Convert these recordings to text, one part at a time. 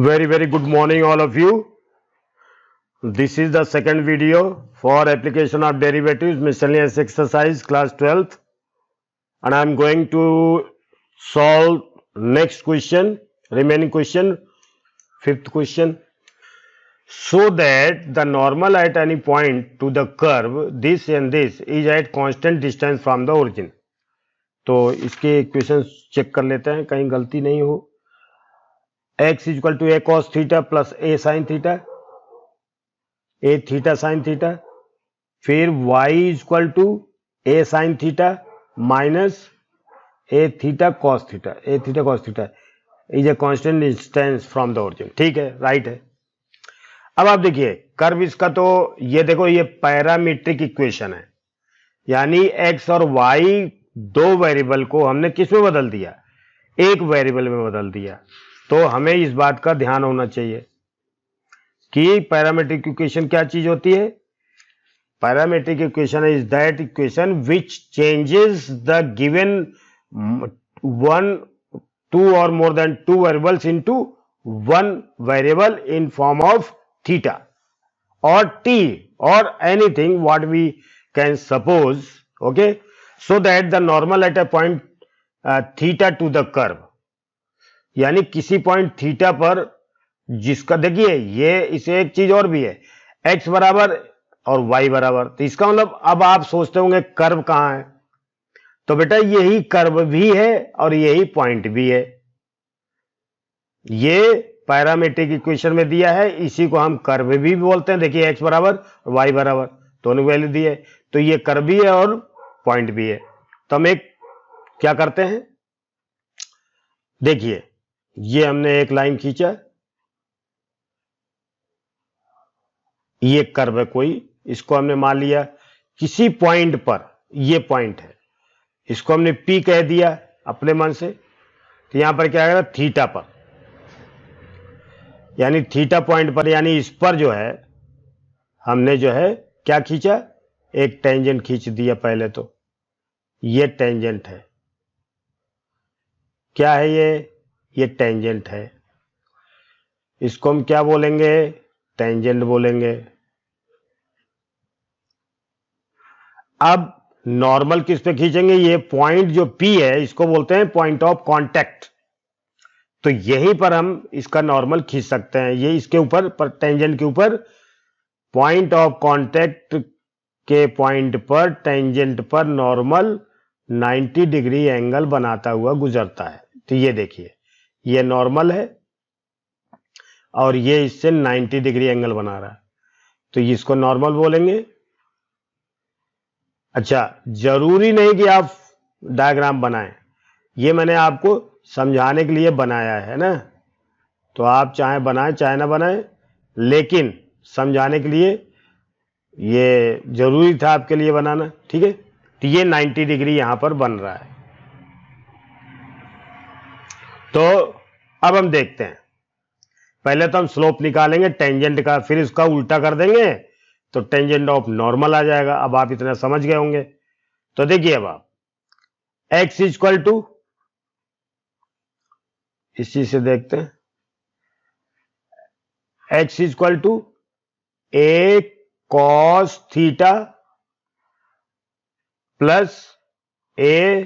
Very good morning all of you. This is the second video for application of derivatives miscellaneous exercise class 12th, and I am going to solve next question, remaining question, fifth question. So that the normal at any point to the curve this and this is at constant distance from the origin. तो इसके equation check कर लेते हैं कहीं गलती नहीं हो. x equal to a cos theta plus a sin theta, a theta sin theta, फिर y equal to a sin theta minus a theta cos theta, a theta cos theta is a constant distance from the origin. ठीक है, right है. अब आप देखिए curve इसका, तो ये देखो ये पैरामीट्रिक इक्वेशन है, यानी x और y दो वेरिएबल को हमने किस में बदल दिया, एक वेरिएबल में बदल दिया. तो हमें इस बात का ध्यान होना चाहिए कि पैरामीट्रिक इक्वेशन क्या चीज होती है. Parametric equation is that equation which changes the given one two और more than two variables into one variable in form of theta or t or anything what we can suppose, okay, so that the normal at a point theta to the curve, यानी किसी point theta पर जिसका देखिए ये इसे एक चीज और भी है, x बराबर और y बराबर. तो इसका मतलब अब आप सोचते होंगे कर्व कहां है, तो बेटा यही कर्व भी है और यही पॉइंट भी है. ये पैरामीट्रिक इक्वेशन में दिया है, इसी को हम कर्व भी बोलते हैं. देखिए x बराबर और y बराबर दोनों वैल्यू दी है, तो ये कर्व भी है और पॉइंट भी है. तो हम एक क्या करते हैं, देखिए ये हमने एक लाइन खींचा, ये कर्व है कोई, इसको हमने मान लिया किसी पॉइंट पर, ये पॉइंट है, इसको हमने P कह दिया अपने मन से. तो यहां पर क्या आएगा, थीटा पर, यानी थीटा पॉइंट पर, यानी इस पर जो है हमने जो है क्या खींचा, एक टेंजेंट खींच दिया. पहले तो ये टेंजेंट है, क्या है ये टेंजेंट है. इसको हम क्या बोलेंगे, टेंजेंट बोलेंगे. अब नॉर्मल किस पे खींचेंगे, ये पॉइंट जो P है इसको बोलते हैं पॉइंट ऑफ कांटेक्ट. तो यहीं पर हम इसका नॉर्मल खींच सकते हैं. ये इसके ऊपर पर टेंजेंट के ऊपर पॉइंट ऑफ कांटेक्ट के पॉइंट पर टेंजेंट पर नॉर्मल 90 डिग्री एंगल बनाता हुआ गुजरता है. तो ये देखिए ये नॉर्मल है और ये इससे 90 डिग्री एंगल बना रहा है, तो इसको नॉर्मल बोलेंगे. अच्छा, जरूरी नहीं कि आप डायग्राम बनाएं, ये मैंने आपको समझाने के लिए बनाया है ना. तो आप चाहे बनाएं चाहे ना बनाएं, लेकिन समझाने के लिए ये जरूरी था आपके लिए बनाना. ठीक है, तो ये 90 डिग्री यहां पर बन रहा है. तो अब हम देखते हैं, पहले तो हम स्लोप निकालेंगे टेंजेंट का, फिर इसका उल्टा कर देंगे तो टेंजेंट ऑफ नॉर्मल आ जाएगा. अब आप इतना समझ गए होंगे. तो देखिए अब आप x इक्वल टू, इसी से देखते हैं, x equal to a cos theta plus a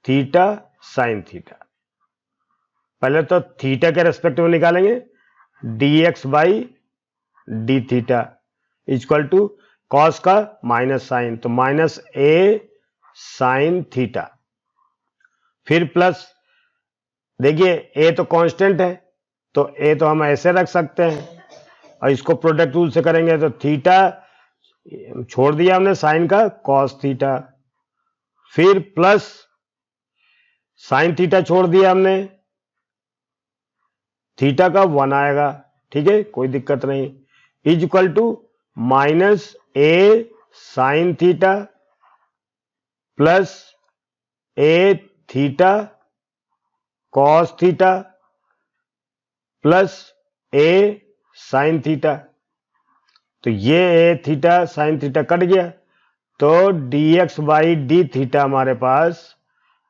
theta sine theta. पहले तो थीटा के रेस्पेक्ट में निकालेंगे, dx by d theta equal to cos का माइनस साइन, तो माइनस a साइन थीटा, फिर प्लस, देखिए a तो कांस्टेंट है तो a तो हम ऐसे रख सकते हैं और इसको प्रोडक्ट रूल से करेंगे तो थीटा छोड़ दिया हमने साइन का, कॉस थीटा, फिर प्लस साइन थीटा छोड़ दिया हमने, थीटा का 1 आएगा. ठीक है, कोई दिक्कत नहीं. Is equal to minus a sine theta plus a theta cos theta plus a sine theta. तो ये a theta sine theta cut गया, तो dx बाई डी थीटा हमारे पास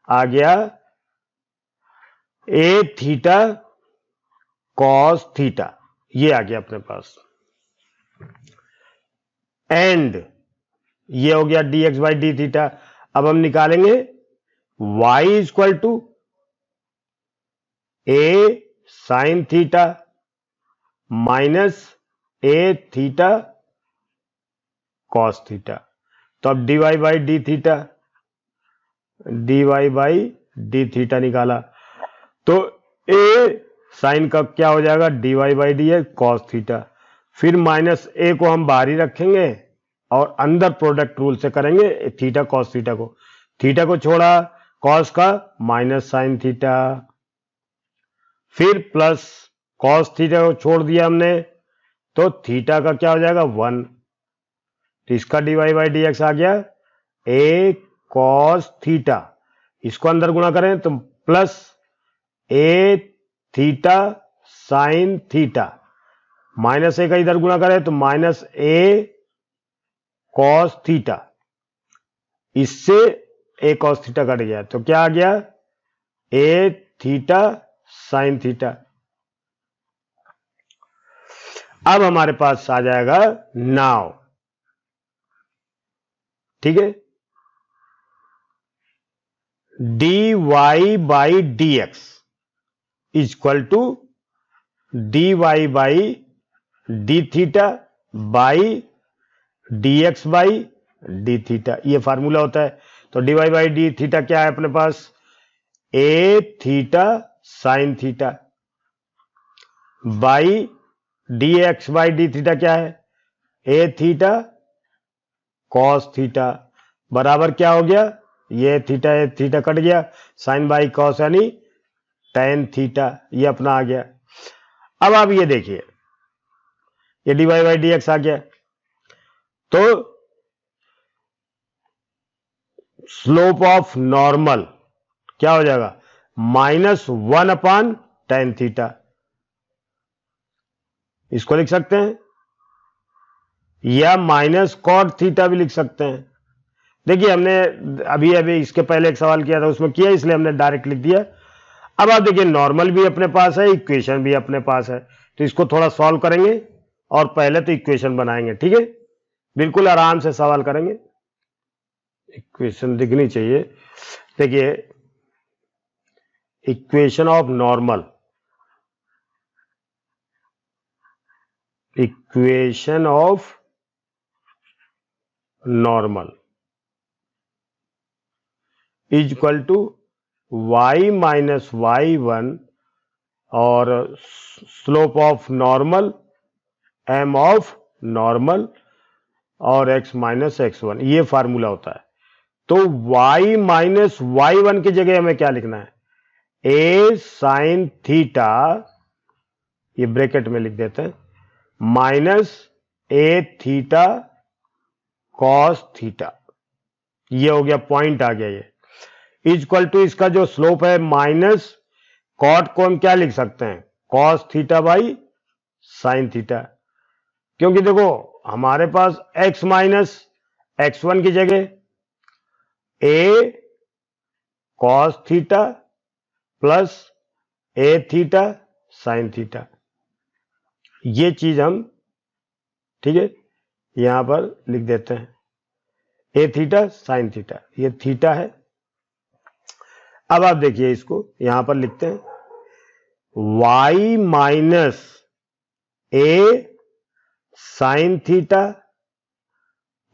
आ गया a थीटा कॉस थीटा, ये आ गया अपने पास। एंड ये हो गया dx बाई डी थीटा। अब हम निकालेंगे y equal to a sine theta minus a theta cos theta. तो अब dy by d theta, dy by d theta निकाला तो a साइन का क्या हो जाएगा, dy बाई डी है कॉस थीटा। फिर माइनस a को हम बाहर ही रखेंगे और अंदर प्रोडक्ट रूल से करेंगे थीटा कॉस थीटा को। थीटा को छोड़ा कॉस का माइनस साइन थीटा, फिर प्लस कॉस थीटा को छोड़ दिया हमने तो थीटा का क्या हो जाएगा 1। तो इसका dy बाई डी एक्स आ गया a कॉस थीटा। इसको अंदर गुणा करें तो plus a theta sine theta, minus a का इधर गुणा करें तो माइनस a कॉस थीटा। इससे a कॉस थीटा कट गया तो क्या आ गया a थीटा साइन थीटा। अब हमारे पास आ जाएगा नाउ, ठीक है, dy by d x equal to dy by d theta by dx by d theta, ये फार्मूला होता है। तो dy बाई डी थीटा क्या है अपने पास, a theta sine theta by dx by d theta क्या है, a थीटा कॉस थीटा बराबर क्या हो गया, ये थीटा कट गया, साइन बाई कॉस यानी टेन थीटा, ये अपना आ गया। अब आप ये देखिए ये dy बाई डी एक्स आ गया तो स्लोप ऑफ नॉर्मल क्या हो जाएगा -1 अपान टेन थीटा। इसको लिख सकते हैं या माइनस कॉट थीटा भी लिख सकते हैं। देखिए हमने अभी इसके पहले एक सवाल किया था उसमें किया, इसलिए हमने डायरेक्ट लिख दिया। अब आप देखिए नॉर्मल भी अपने पास है, इक्वेशन भी अपने पास है, तो इसको थोड़ा सॉल्व करेंगे और पहले तो इक्वेशन बनाएंगे, ठीक है, बिल्कुल आराम से सवाल करेंगे। इक्वेशन दिखनी चाहिए। देखिए equation of normal, equation of normal is equal to y minus y1 और slope of normal m of normal और x माइनस x1, ये फार्मूला होता है। तो y माइनस y1 की जगह हमें क्या लिखना है, a साइन थीटा, ये ब्रैकेट में लिख देते हैं, minus a theta cos theta, ये हो गया पॉइंट आ गया। ये इक्वल टू इसका जो स्लोप है माइनस कॉट को हम क्या लिख सकते हैं, cos theta by sine theta, क्योंकि देखो हमारे पास x माइनस x1 की जगह a cos theta plus a theta sine theta, ये चीज हम ठीक है यहां पर लिख देते हैं, a थीटा साइन थीटा, ये थीटा है। अब आप देखिए इसको यहां पर लिखते हैं y minus a sine theta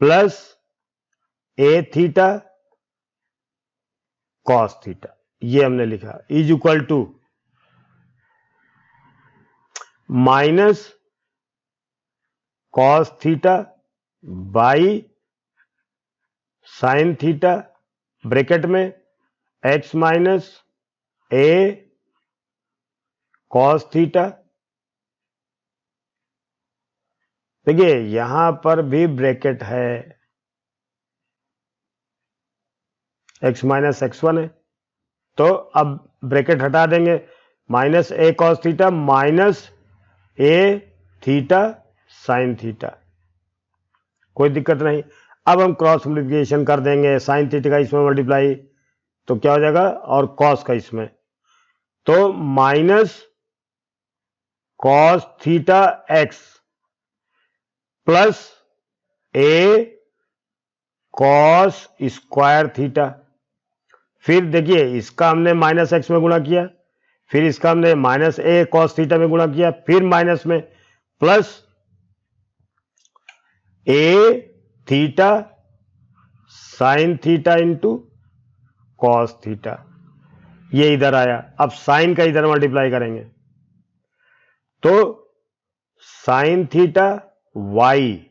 plus a theta cos theta, ये हमने लिखा, is equal to minus cos theta by sine theta bracket में x minus a cos theta. देखिए यहां पर भी ब्रैकेट है, x माइनस x1 है, तो अब ब्रैकेट हटा देंगे, minus a cos theta minus a theta sine theta, कोई दिक्कत नहीं। अब हम क्रॉस मल्टीप्लिकेशन कर देंगे, साइन थीटा का इसमें मल्टीप्लाई तो क्या हो जाएगा और कॉस का इसमें, तो minus cos theta x plus a cos square theta. फिर देखिए इसका हमने माइनस एक्स में गुणा किया, फिर इसका हमने माइनस ए कॉस थीटा में गुणा किया, फिर माइनस में plus a theta sine theta into cos theta. ये इधर आया। अब साइन का इधर मल्टीप्लाई करेंगे तो sine theta y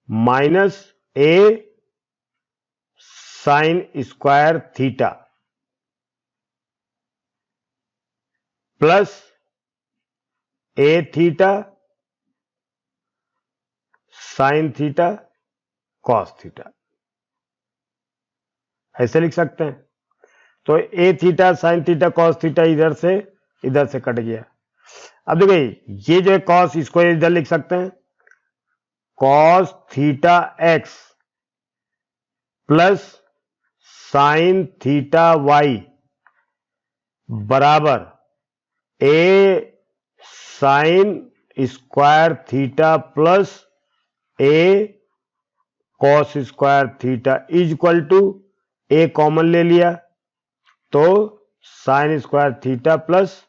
minus a sine square theta plus a theta sine theta cos theta. ऐसे लिख सकते हैं। तो a theta sine theta cos theta इधर से कट गया। अब देखिए ये जो है कॉस, इसको इधर लिख सकते हैं, cos theta x plus sine theta y बराबर a sine square theta plus a cos square theta is equal to a common ले लिया तो sine square theta plus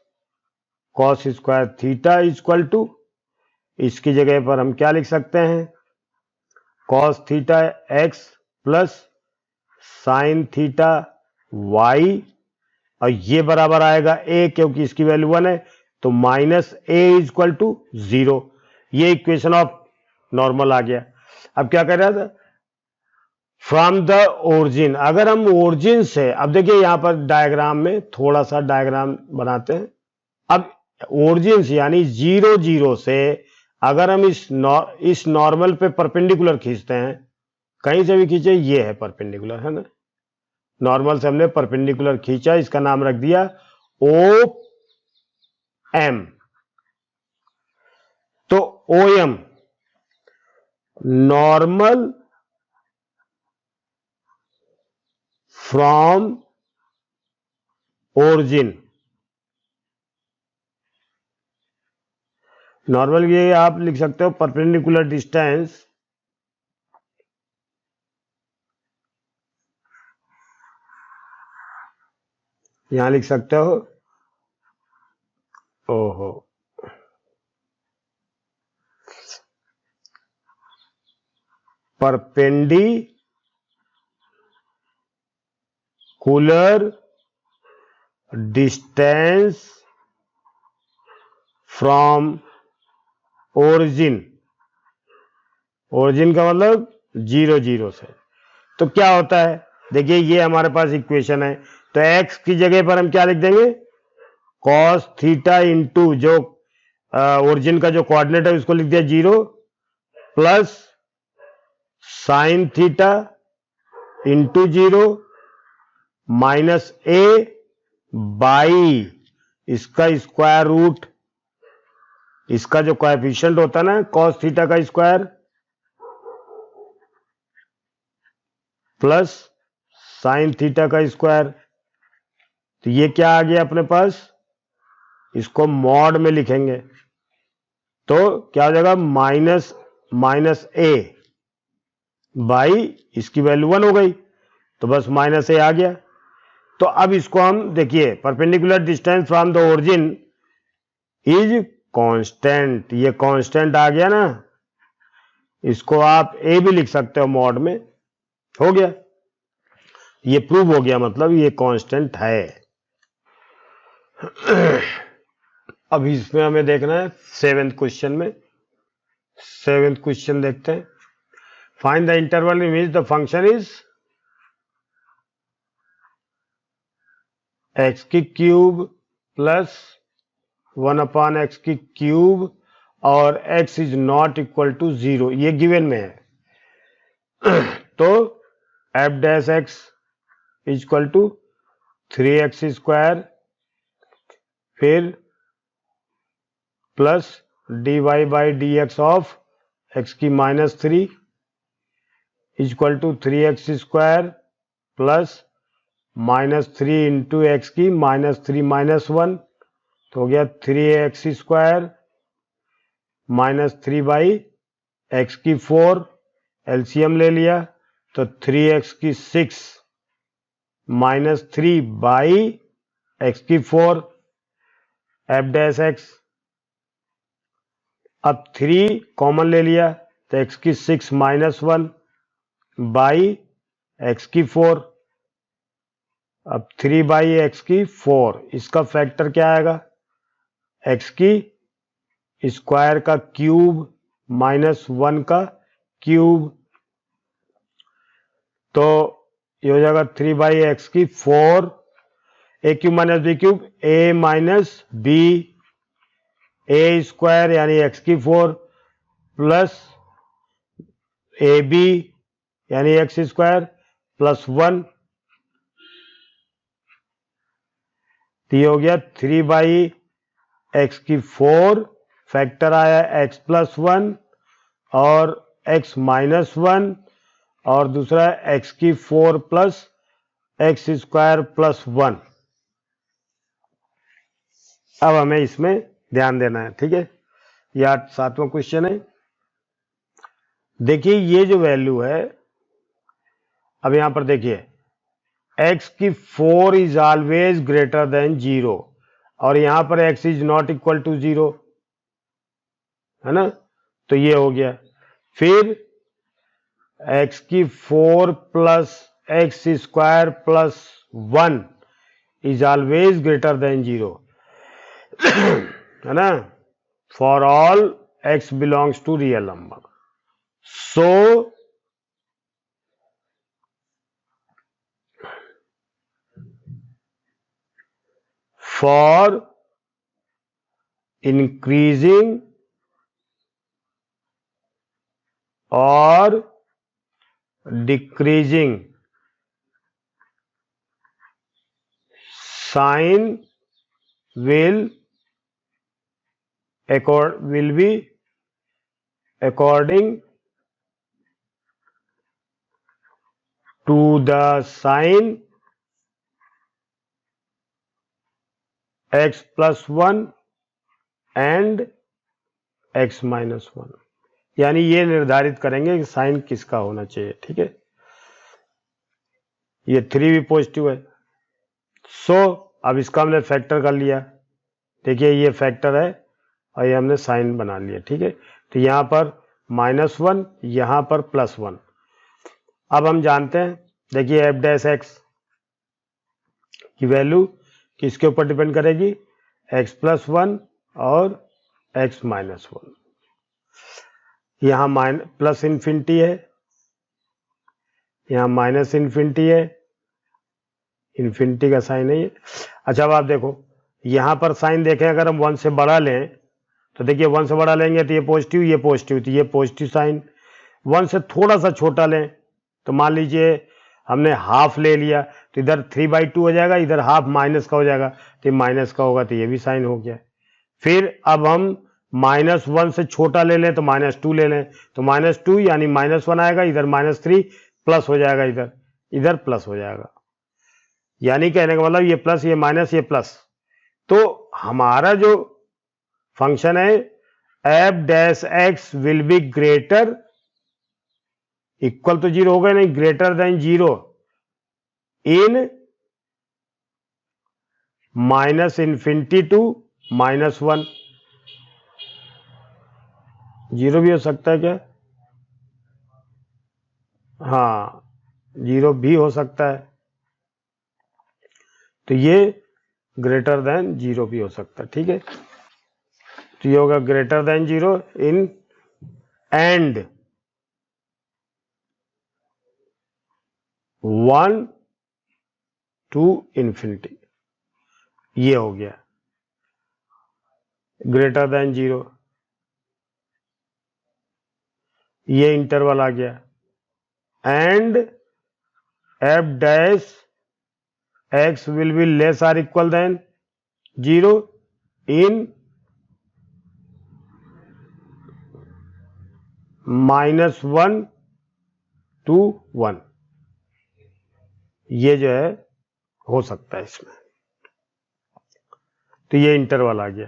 cos square theta is equal to, इसकी जगह पर हम क्या लिख सकते हैं, cos theta x plus sine theta y, और ये बराबर आएगा ए, क्योंकि इसकी वैल्यू 1 है तो minus A is equal to 0। ये इक्वेशन ऑफ नॉर्मल आ गया। अब क्या कर रहा था, फ्रॉम द ओरिजिन, अगर हम ओरिजिन से, अब देखिए यहां पर डायग्राम में थोड़ा सा डायग्राम बनाते हैं। अब ओरिजिन से यानी 0 0 से अगर हम इस नॉर्मल पे परपेंडिकुलर खींचते हैं, कहीं से भी खींचे, ये है परपेंडिकुलर, है ना। नॉर्मल से हमने परपेंडिकुलर खींचा, इसका नाम रख दिया ओ एम। तो O M normal from origin. Normal ये आप लिख सकते हो परपेंडिकुलर डिस्टेंस यहां लिख सकते हो, ओहो, perpendicular distance from origin. Origin का मतलब 0 0 से। तो क्या होता है, देखिए ये हमारे पास इक्वेशन है, तो x की जगह पर हम क्या लिख देंगे, कॉस थीटा इंटू जो ओरिजिन का जो कोऑर्डिनेट है उसको लिख दिया 0 plus sine theta into 0 minus A by इसका स्क्वायर रूट, इसका जो कोएफिशिएंट होता है ना कॉस थीटा का स्क्वायर प्लस साइन थीटा का स्क्वायर। तो ये क्या आ गया अपने पास, इसको मॉड में लिखेंगे तो क्या हो जाएगा, माइनस ए बाई इसकी वैल्यू 1 हो गई तो बस माइनस ए आ गया। तो अब इसको हम देखिए, perpendicular distance from the origin is constant, ये कांस्टेंट आ गया ना, इसको आप ए भी लिख सकते हो मॉड में, हो गया, ये प्रूव हो गया, मतलब ये कांस्टेंट है। अब इसमें हमें देखना है 7th क्वेश्चन में। 7th क्वेश्चन देखते हैं, find the interval in which the function is x की क्यूब प्लस 1/x की क्यूब और x is not equal to 0, ये गिवन में है। तो f dash x is equal to 3x square फिर plus dy by d x of x की -3 is equal to 3x square plus -3 into x की -3 -1, तो हो गया 3x² माइनस 3/x की 4, एलसीएम ले लिया तो 3x6 माइनस 3/x की 4 f डैश x। अब 3 कॉमन ले लिया तो x की 6 माइनस 1 बाई x की 4। अब 3/x की 4, इसका फैक्टर क्या आएगा? x की स्क्वायर का क्यूब माइनस 1 का क्यूब, तो ये हो जाएगा 3/x की 4 a cube minus b cube a minus b a² यानी x की 4 प्लस ab यानी x² प्लस 1, तो ये हो गया 3/x की 4, फैक्टर आया x प्लस 1 और x माइनस 1 और दूसरा x की 4 प्लस x² प्लस 1। अब हमें इसमें ध्यान देना है, ठीक है। यह 7वां क्वेश्चन है। देखिए ये जो वैल्यू है, अब यहां पर देखिए x की 4 इज ऑलवेज ग्रेटर देन 0 और यहां पर x is not equal to 0 है ना, तो ये हो गया। फिर x की 4 plus x² plus 1 is always greater than 0 है ना, for all x belongs to real number. So for increasing or decreasing sign will be according to the sign x plus 1 and x minus 1, यानी ये निर्धारित करेंगे कि sign किसका होना चाहिए, ठीक है। ये 3 भी पॉजिटिव है। सो अब इसका हमने फैक्टर कर लिया, देखिए ये फैक्टर है और ये हमने साइन बना लिया, ठीक है। तो यहां पर -1, यहां पर +1। अब हम जानते हैं, देखिए f डैश x की वैल्यू किसके ऊपर डिपेंड करेगी? x प्लस 1 और x माइनस 1। यहां प्लस इन्फिनिटी है, यहां माइनस इन्फिनिटी है, इन्फिनिटी का साइन है ये। अच्छा अब आप देखो यहां पर साइन देखें, अगर हम 1 से बड़ा लें तो देखिए 1 से बड़ा लेंगे तो ये पॉजिटिव, तो ये पॉजिटिव साइन। 1 से थोड़ा सा छोटा लें तो मान लीजिए हमने हाफ ले लिया तो इधर 3/2 हो जाएगा, इधर हाफ माइनस का हो जाएगा, तो ये माइनस का होगा तो ये भी साइन हो गया। फिर अब हम -1 से छोटा ले लें तो -2 ले लें, तो -2 यानी -1 आएगा, इधर -3 प्लस हो जाएगा, इधर प्लस हो जाएगा। यानी कहने का मतलब ये प्लस, ये माइनस, ये प्लस। तो हमारा जो फंक्शन है f dash x will be greater, equal to 0 हो गया नहीं, greater than 0 in -minus infinity to -1। 0 भी हो सकता है क्या? हाँ 0 भी हो सकता है, तो ये ग्रेटर देन 0 भी हो सकता है, ठीक है। तो ये होगा greater than 0 in and 1 to infinity, ये हो गया ग्रेटर देन 0, ये इंटरवल आ गया। And f dash x will be less or equal than 0 in -1 to 1, ये जो है हो सकता है इसमें। तो ये इंटरवल आ गया,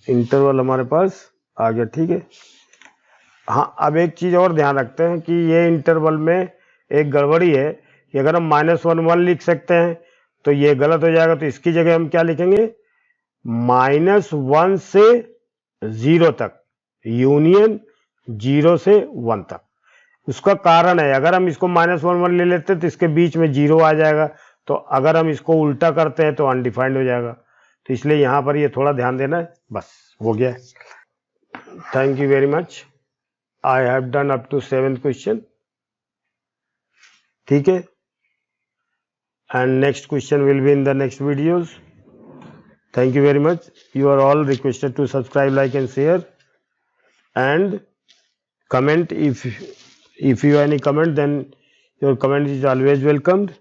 इंटरवल हमारे पास आ गया। ठीक है। हाँ, अब एक चीज और ध्यान रखते हैं कि ये इंटरवल में एक गड़बड़ी है कि अगर हम -1 लिख सकते हैं तो ये गलत हो जाएगा, तो इसकी जगह हम क्या लिखेंगे, -1 से 0 तक, यूनियन 0 से 1 तक। उसका कारण है, अगर हम इसको -1 ले लेते हैं तो इसके बीच में 0 आ जाएगा, तो अगर हम इसको उल्टा करते हैं तो अनडिफाइंड हो जाएगा, तो इसलिए यहां पर ये थोड़ा ध्यान देना है। बस हो गया। Thank you very much. I have done up to 7th question. ठीक है, and next question will be in the next videos. Thank you very much. You are all requested to subscribe, like and share, and comment. If you have any comment, then your comment is always welcomed.